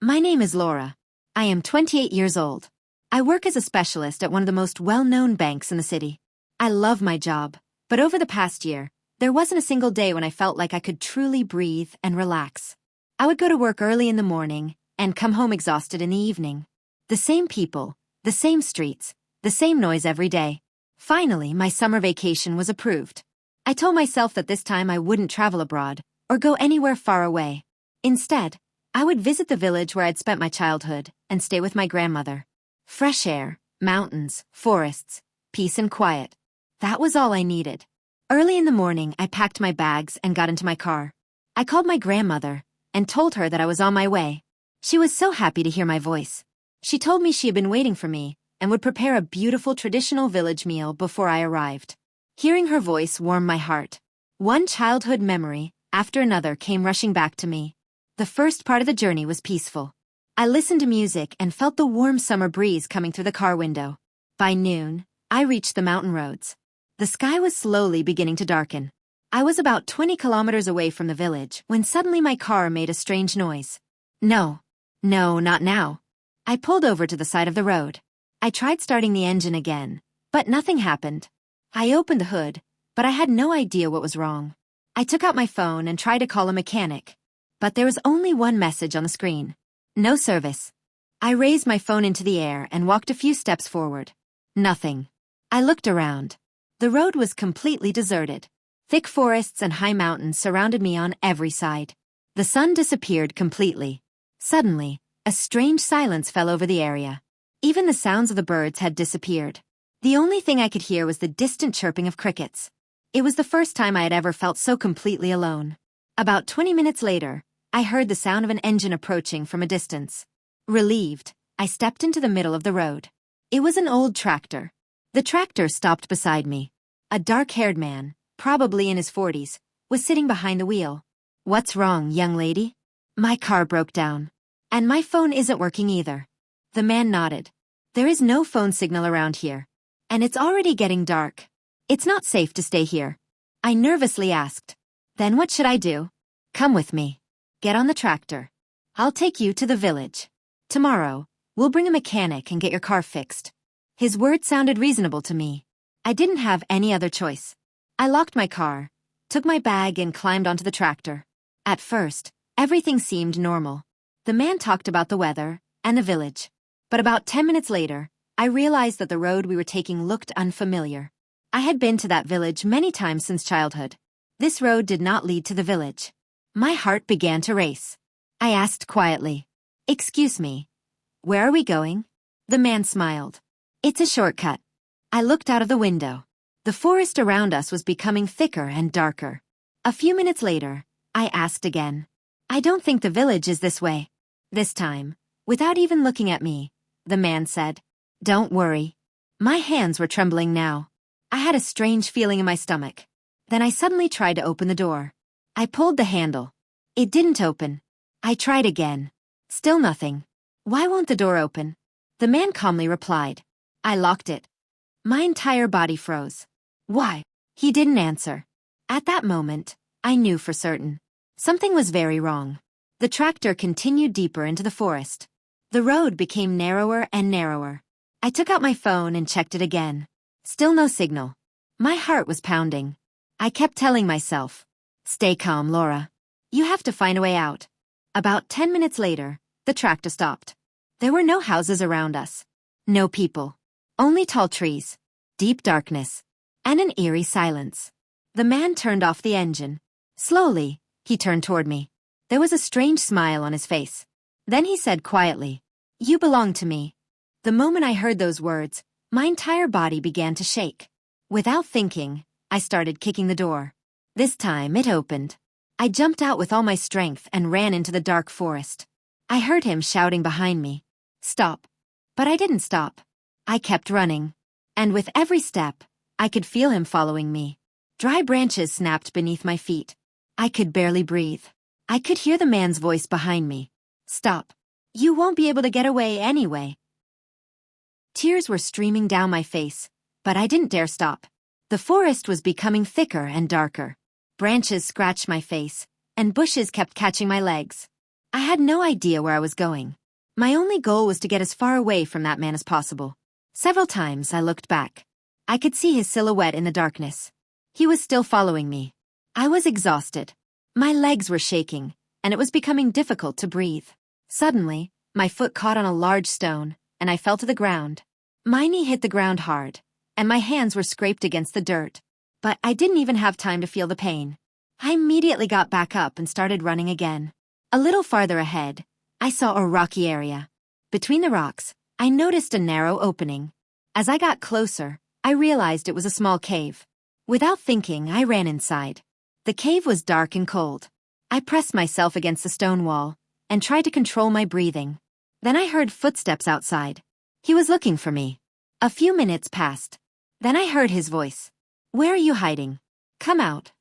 My name is Lora. I am 28 years old. I work as a specialist at one of the most well-known banks in the city. I love my job, but over the past year, there wasn't a single day when I felt like I could truly breathe and relax. I would go to work early in the morning and come home exhausted in the evening. The same people, the same streets, the same noise every day. Finally, my summer vacation was approved. I told myself that this time I wouldn't travel abroad or go anywhere far away. Instead, I would visit the village where I'd spent my childhood and stay with my grandmother. Fresh air, mountains, forests, peace and quiet. That was all I needed. Early in the morning, I packed my bags and got into my car. I called my grandmother and told her that I was on my way. She was so happy to hear my voice. She told me she had been waiting for me and would prepare a beautiful traditional village meal before I arrived. Hearing her voice warmed my heart. One childhood memory after another came rushing back to me. The first part of the journey was peaceful. I listened to music and felt the warm summer breeze coming through the car window. By noon, I reached the mountain roads. The sky was slowly beginning to darken. I was about 20 kilometers away from the village when suddenly my car made a strange noise. No, not now. I pulled over to the side of the road. I tried starting the engine again, but nothing happened. I opened the hood, but I had no idea what was wrong. I took out my phone and tried to call a mechanic, but there was only one message on the screen. No service. I raised my phone into the air and walked a few steps forward. Nothing. I looked around. The road was completely deserted. Thick forests and high mountains surrounded me on every side. The sun disappeared completely. Suddenly, a strange silence fell over the area. Even the sounds of the birds had disappeared. The only thing I could hear was the distant chirping of crickets. It was the first time I had ever felt so completely alone. About 20 minutes later, I heard the sound of an engine approaching from a distance. Relieved, I stepped into the middle of the road. It was an old tractor. The tractor stopped beside me. A dark-haired man, probably in his 40s, was sitting behind the wheel. "What's wrong, young lady?" "My car broke down. And my phone isn't working either." The man nodded. "There is no phone signal around here. And it's already getting dark. It's not safe to stay here." I nervously asked, "Then what should I do?" "Come with me. Get on the tractor. I'll take you to the village. Tomorrow, we'll bring a mechanic and get your car fixed." His words sounded reasonable to me. I didn't have any other choice. I locked my car, took my bag and climbed onto the tractor. At first, everything seemed normal. The man talked about the weather and the village. But about 10 minutes later, I realized that the road we were taking looked unfamiliar. I had been to that village many times since childhood. This road did not lead to the village. My heart began to race. I asked quietly, "Excuse me, where are we going?" The man smiled. "It's a shortcut." I looked out of the window. The forest around us was becoming thicker and darker. A few minutes later, I asked again, "I don't think the village is this way." This time, without even looking at me, the man said, "Don't worry." My hands were trembling now. I had a strange feeling in my stomach. Then I suddenly tried to open the door. I pulled the handle. It didn't open. I tried again. Still nothing. "Why won't the door open?" The man calmly replied, "I locked it." My entire body froze. "Why?" He didn't answer. At that moment, I knew for certain. Something was very wrong. The tractor continued deeper into the forest. The road became narrower and narrower. I took out my phone and checked it again. Still no signal. My heart was pounding. I kept telling myself, "Stay calm, Lora. You have to find a way out." About 10 minutes later, the tractor stopped. There were no houses around us. No people. Only tall trees, deep darkness, and an eerie silence. The man turned off the engine. Slowly, he turned toward me. There was a strange smile on his face. Then he said quietly, "You belong to me." The moment I heard those words, my entire body began to shake. Without thinking, I started kicking the door. This time, it opened. I jumped out with all my strength and ran into the dark forest. I heard him shouting behind me, "Stop." But I didn't stop. I kept running. And with every step, I could feel him following me. Dry branches snapped beneath my feet. I could barely breathe. I could hear the man's voice behind me. "Stop. You won't be able to get away anyway." Tears were streaming down my face, but I didn't dare stop. The forest was becoming thicker and darker. Branches scratched my face, and bushes kept catching my legs. I had no idea where I was going. My only goal was to get as far away from that man as possible. Several times I looked back. I could see his silhouette in the darkness. He was still following me. I was exhausted. My legs were shaking, and it was becoming difficult to breathe. Suddenly, my foot caught on a large stone, and I fell to the ground. My knee hit the ground hard, and my hands were scraped against the dirt. But I didn't even have time to feel the pain. I immediately got back up and started running again. A little farther ahead, I saw a rocky area. Between the rocks, I noticed a narrow opening. As I got closer, I realized it was a small cave. Without thinking, I ran inside. The cave was dark and cold. I pressed myself against the stone wall and tried to control my breathing. Then I heard footsteps outside. He was looking for me. A few minutes passed. Then I heard his voice. "Where are you hiding? Come out."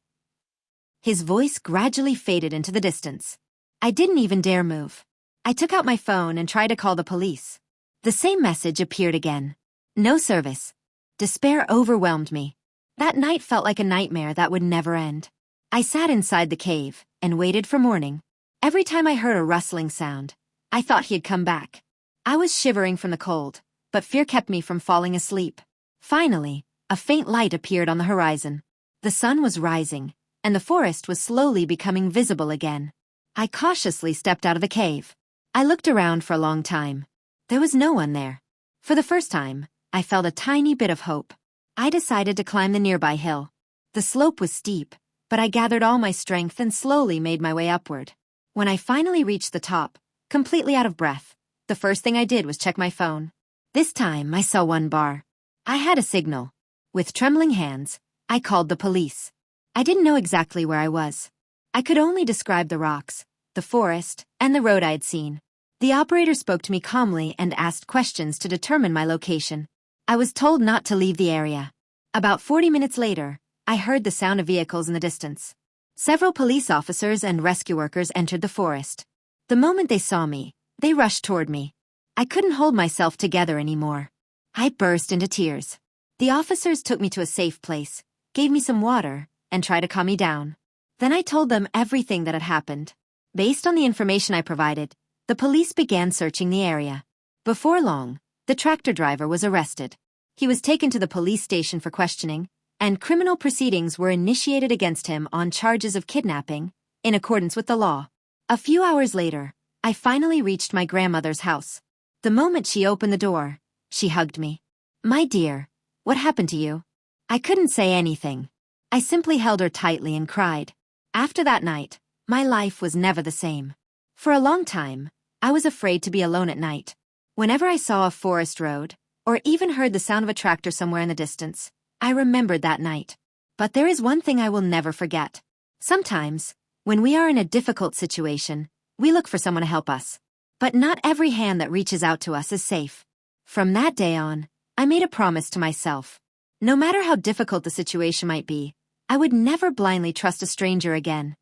His voice gradually faded into the distance. I didn't even dare move. I took out my phone and tried to call the police. The same message appeared again. No service. Despair overwhelmed me. That night felt like a nightmare that would never end. I sat inside the cave and waited for morning. Every time I heard a rustling sound, I thought he had come back. I was shivering from the cold, but fear kept me from falling asleep. Finally, a faint light appeared on the horizon. The sun was rising, and the forest was slowly becoming visible again. I cautiously stepped out of the cave. I looked around for a long time. There was no one there. For the first time, I felt a tiny bit of hope. I decided to climb the nearby hill. The slope was steep, but I gathered all my strength and slowly made my way upward. When I finally reached the top, completely out of breath, the first thing I did was check my phone. This time, I saw one bar. I had a signal. With trembling hands, I called the police. I didn't know exactly where I was. I could only describe the rocks, the forest, and the road I had seen. The operator spoke to me calmly and asked questions to determine my location. I was told not to leave the area. About 40 minutes later, I heard the sound of vehicles in the distance. Several police officers and rescue workers entered the forest. The moment they saw me, they rushed toward me. I couldn't hold myself together anymore. I burst into tears. The officers took me to a safe place, gave me some water, and tried to calm me down. Then I told them everything that had happened. Based on the information I provided, the police began searching the area. Before long, the tractor driver was arrested. He was taken to the police station for questioning, and criminal proceedings were initiated against him on charges of kidnapping, in accordance with the law. A few hours later, I finally reached my grandmother's house. The moment she opened the door, she hugged me. "My dear, what happened to you?" I couldn't say anything. I simply held her tightly and cried. After that night, my life was never the same. For a long time, I was afraid to be alone at night. Whenever I saw a forest road, or even heard the sound of a tractor somewhere in the distance, I remembered that night. But there is one thing I will never forget. Sometimes, when we are in a difficult situation, we look for someone to help us. But not every hand that reaches out to us is safe. From that day on, I made a promise to myself. No matter how difficult the situation might be, I would never blindly trust a stranger again.